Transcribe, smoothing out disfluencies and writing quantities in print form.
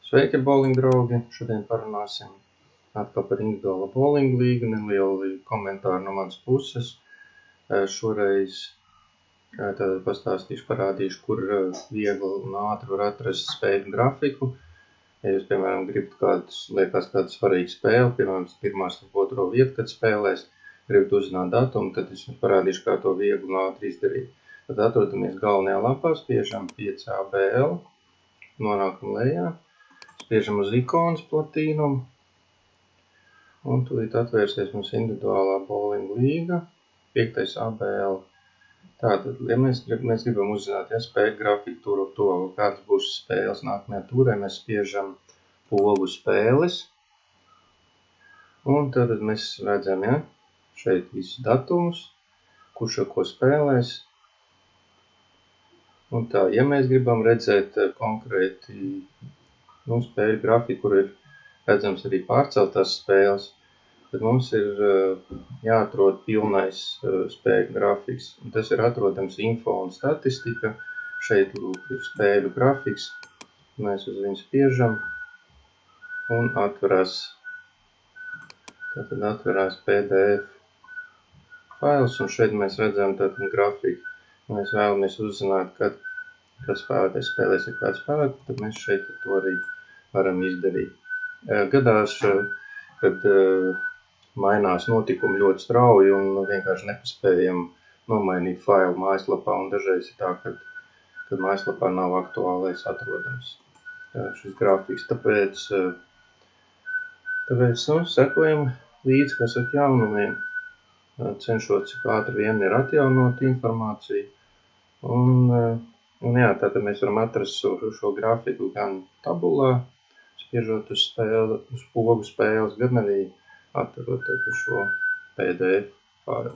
Sveiki, bowling draugi! Šodien parunāsim atkal par individuālo bowlingu līgu, nelielu komentāru no manas puses. Šoreiz tātad pastāstīšu, parādīšu, kur viegli un ātri var atrast spēļu grafiku. Ja jūs, piemēram, gribat liekas kāda svarīga spēle, piemēram, pirmās un otro vietu, kad spēlēs, gribat uzzināt datumu, tad es jums parādīšu, kā to viegli un ātri izdarīt. Tad atrodamies galvenajā lapā, spiežam 5ABL, nonākam lejā. Spiežam uz ikonas platīnumu, un tūlīt atvērsies mums individuālā bowlinga līga, 5. ABL. Tātad, ja mēs gribam uzzināt, ja spēļu grafiku turu to, kādas būs spēles nākamajā turē, mēs spiežam pogu spēles, un tad mēs redzam, ja, šeit visus datumus, kurš ar ko spēlēs. Un tā, ja mēs gribam redzēt konkrēti spēļu grafiku, kur ir redzams arī pārceltās spēles, tad mums ir jāatrod pilnais spēļu grafiks. Un tas ir atrodams info un statistika. Šeit ir spēļu grafiks. Mēs uz viņu spiežam un atverās PDF fails. Un šeit mēs redzam tātad grafiku. Mēs vēlamies uzzināt, kad spēlētājs spēlēs ar kādu spēlētāju, tad mēs šeit to arī varam izdarīt. Gadās, kad mainās notikumi ļoti strauji un vienkārši nepaspējam nomainīt failu mājaslapā, un dažreiz ir tā, kad mājaslapā nav aktuālais atrodams šis grafiks. Tāpēc sekojam līdzi, kas ar jaunumiem, cenšot cik ātri vien ir atjaunot informāciju. Un jā, tātad mēs varam atrast šo grafiku gan tabulā, spiežot uz pogu spēles, gan arī atverot šo PDF failu.